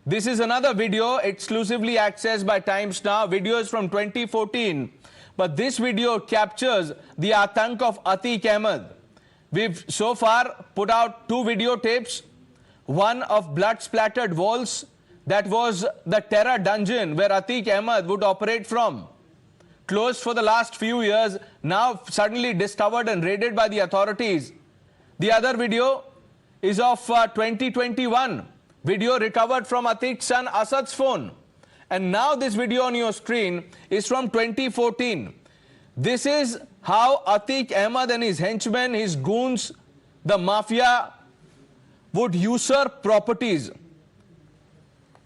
This is another video exclusively accessed by Times Now. Video is from 2014. But this video captures the atank of Atiq Ahmed. We've so far put out 2 videotapes. One of blood-splattered walls. That was the terror dungeon where Atiq Ahmed would operate from. Closed for the last few years, now suddenly discovered and raided by the authorities. The other video is of 2021. Video recovered from Atiq's son Asad's phone. And now this video on your screen is from 2014. This is how Atiq Ahmed and his henchmen, his goons, the mafia, would usurp properties.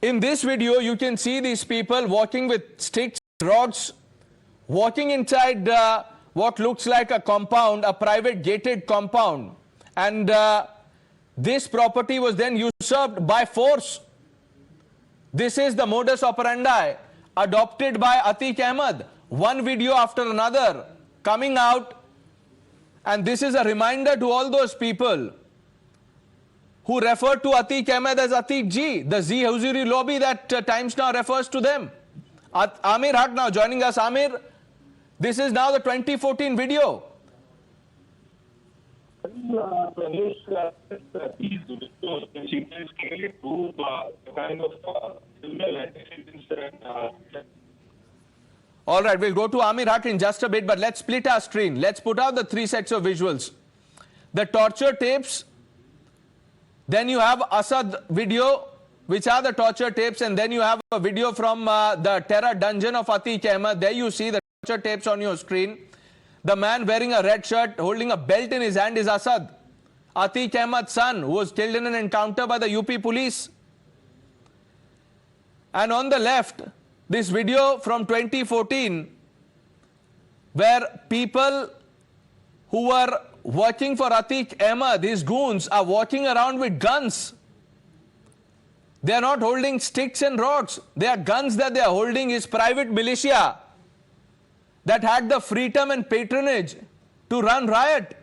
In this video, you can see these people walking with sticks, rods, walking inside what looks like a compound, a private gated compound. And this property was then usurped by force. This is the modus operandi adopted by Atiq Ahmed. One video after another coming out. And this is a reminder to all those people who refer to Atiq Ahmed as Atiq Ji, the Z Huzuri lobby that Times Now refers to them. Amir Haq now joining us. Amir, this is now the 2014 video. These videos clearly prove the kind of criminal antecedents that. All right, we'll go to Amir Haq in just a bit, but let's split our screen. Let's put out the 3 sets of visuals. The torture tapes, then you have Asad video, which are the torture tapes, and then you have a video from the terror dungeon of Atiq Ahmed. There you see the torture tapes on your screen. The man wearing a red shirt, holding a belt in his hand is Asad, Atiq Ahmed's son, who was killed in an encounter by the UP police. And on the left, this video from 2014, where people who were working for Atiq Ahmed, his goons, are walking around with guns. They are not holding sticks and rods. They are guns that they are holding. His private militia that had the freedom and patronage to run riot.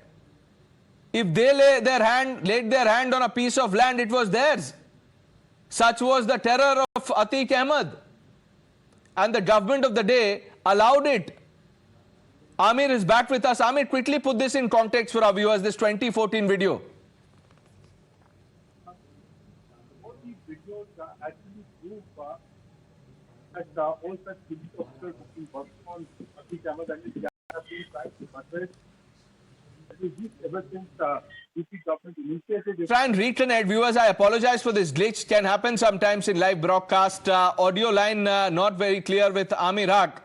If they laid their hand on a piece of land, it was theirs. Such was the terror of Atiq Ahmed. And the government of the day allowed it. Amir is back with us. Amir, quickly put this in context for our viewers, this 2014 video. All these videos actually prove that all such police officers have been working on Atiq Ahmed and his gang have been trying to suppress ever since UP government initiated. Try and reconnect. Viewers, I apologize for this glitch. Can happen sometimes in live broadcast. Audio line not very clear with Amir Haq.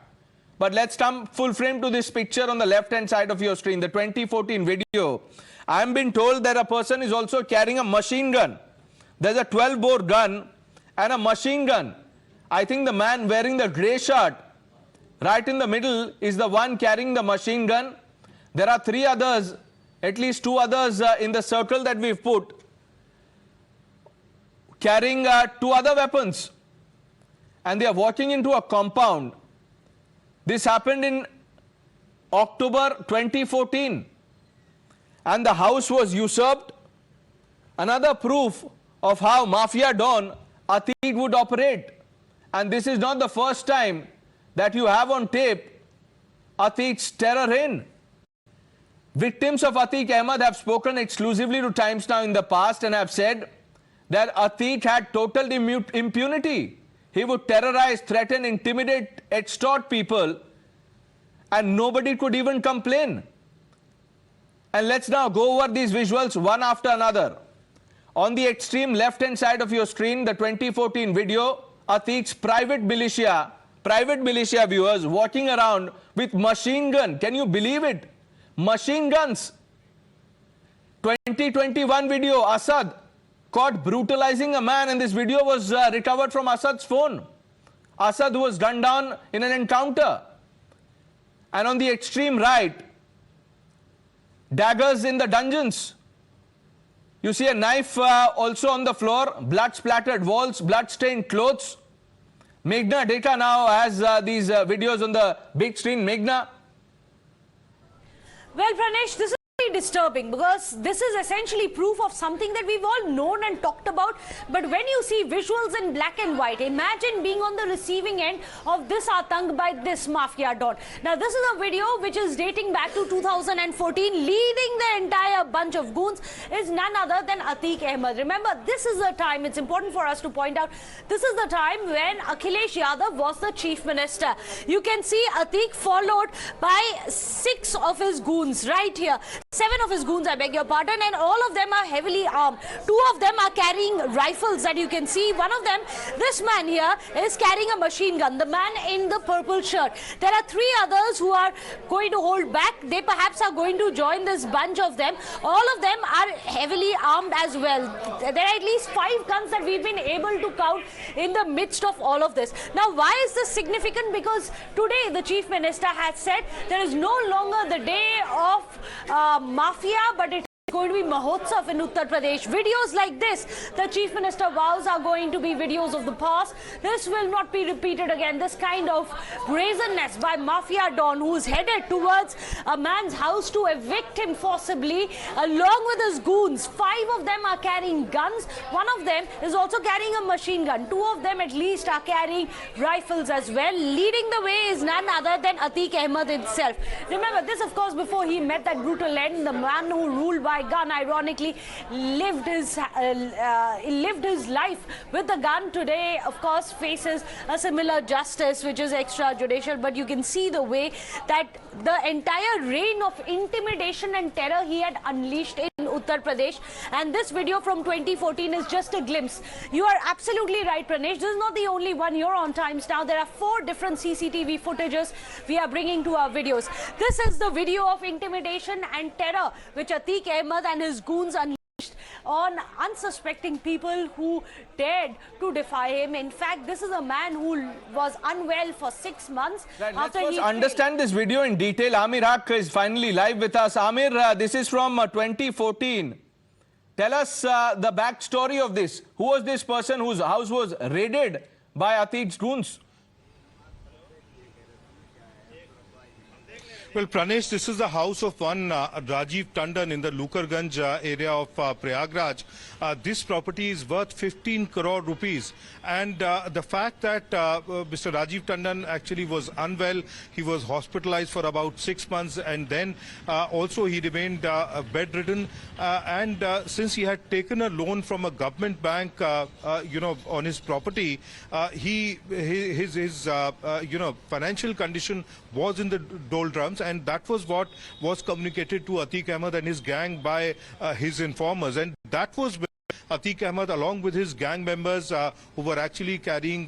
But let's come full frame to this picture on the left-hand side of your screen, the 2014 video. I'm being told that a person is also carrying a machine gun. There's a 12-bore gun and a machine gun. I think the man wearing the grey shirt right in the middle is the one carrying the machine gun. There are 3 others, at least 2 others in the circle that we've put, carrying 2 other weapons. And they are walking into a compound. This happened in October 2014. And the house was usurped. Another proof of how Mafia Don Atiq would operate. And this is not the first time that you have on tape Atiq's terror reign. Victims of Atiq Ahmed have spoken exclusively to Times Now in the past and have said that Atiq had total impunity. He would terrorize, threaten, intimidate, extort people, and nobody could even complain. And let's now go over these visuals one after another. On the extreme left-hand side of your screen, the 2014 video, Atiq's private militia viewers walking around with machine gun. Can you believe it? Machine guns. 2021 video, Asad caught brutalizing a man, and this video was recovered from Asad's phone. Asad was gunned down in an encounter. And on the extreme right, daggers in the dungeons. You see a knife also on the floor, blood-splattered walls, blood-stained clothes. Meghna Deka now has these videos on the big screen. Meghna. Well, Pranesh, this is disturbing because this is essentially proof of something that we've all known and talked about. But when you see visuals in black and white, imagine being on the receiving end of this atank by this mafia don. Now, this is a video which is dating back to 2014. Leading the entire bunch of goons is none other than Atiq Ahmed. Remember, this is the time, it's important for us to point out, this is the time when Akhilesh Yadav was the chief minister. You can see Atiq followed by 6 of his goons right here. 7 of his goons, I beg your pardon, and all of them are heavily armed. 2 of them are carrying rifles that you can see. One of them, this man here, is carrying a machine gun, the man in the purple shirt. There are 3 others who are going to hold back. They perhaps are going to join this bunch of them. All of them are heavily armed as well. There are at least 5 guns that we've been able to count in the midst of all of this. Now, why is this significant? Because today the chief minister has said there is no longer the day of mafia, but it going to be Mahotsav in Uttar Pradesh. Videos like this, the Chief Minister vows, are going to be videos of the past. This will not be repeated again. This kind of brazenness by Mafia Don, who's headed towards a man's house to evict him forcibly, along with his goons. 5 of them are carrying guns. One of them is also carrying a machine gun. 2 of them at least are carrying rifles as well. Leading the way is none other than Atiq Ahmed himself. Remember, this of course before he met that brutal end, the man who ruled by gun, ironically lived his life with the gun. Today of course faces a similar justice which is extrajudicial. But you can see the way that the entire reign of intimidation and terror he had unleashed in Uttar Pradesh, and this video from 2014 is just a glimpse. You are absolutely right, Pranesh. This is not the only one. You're on Times Now. There are 4 different CCTV footages we are bringing to our videos. This is the video of intimidation and terror which Atiq Ahmed and his goons unleashed on unsuspecting people who dared to defy him. In fact, this is a man who was unwell for 6 months. Right, let's first understand this video in detail. Amir Haq is finally live with us. Amir, this is from 2014. Tell us the backstory of this. Who was this person whose house was raided by Atiq's goons? Well, Pranesh, this is the house of one Rajeev Tandon in the Lukarganj area of Prayagraj. This property is worth 15 crore rupees. And the fact that Mr. Rajeev Tandon actually was unwell, he was hospitalized for about 6 months, and then also he remained bedridden. And since he had taken a loan from a government bank, on his property, his financial condition was in the doldrums. And that was what was communicated to Atiq Ahmed and his gang by his informers. And that was when Atiq Ahmed, along with his gang members who were actually carrying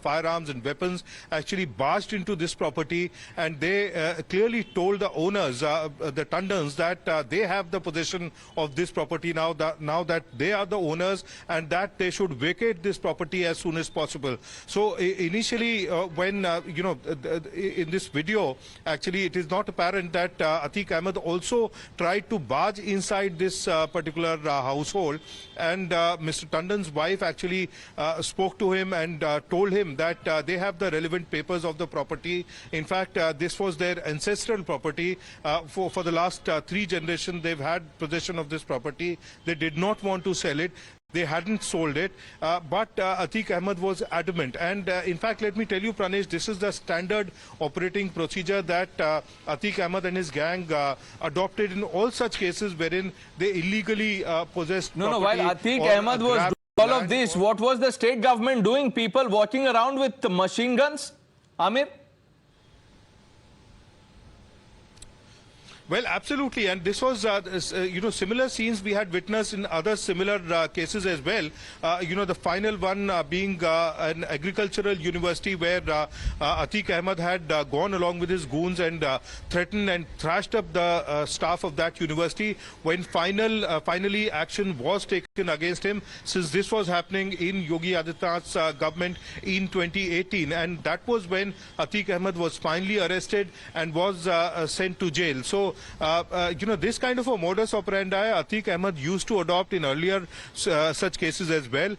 firearms and weapons, actually barged into this property, and they clearly told the owners, the Tandons, that they have the possession of this property now that they are the owners, and that they should vacate this property as soon as possible. So initially, when in this video, actually it is not apparent that Atiq Ahmed also tried to barge inside this particular household. And Mr. Tandon's wife actually spoke to him and told him that they have the relevant papers of the property. In fact, this was their ancestral property. For the last 3 generations, they've had possession of this property. They did not want to sell it. They hadn't sold it, but Atiq Ahmed was adamant. And in fact, let me tell you, Pranesh, this is the standard operating procedure that Atiq Ahmed and his gang adopted in all such cases wherein they illegally possessed property. While Atiq Ahmed was doing all of this, what was the state government doing? People walking around with machine guns? Amir? Well, absolutely, and this was, similar scenes we had witnessed in other similar cases as well. The final one being an agricultural university where Atiq Ahmed had gone along with his goons and threatened and thrashed up the staff of that university. When finally action was taken against him, since this was happening in Yogi Adityanath's government in 2018, and that was when Atiq Ahmed was finally arrested and was sent to jail. So this kind of a modus operandi Atiq Ahmed used to adopt in earlier such cases as well.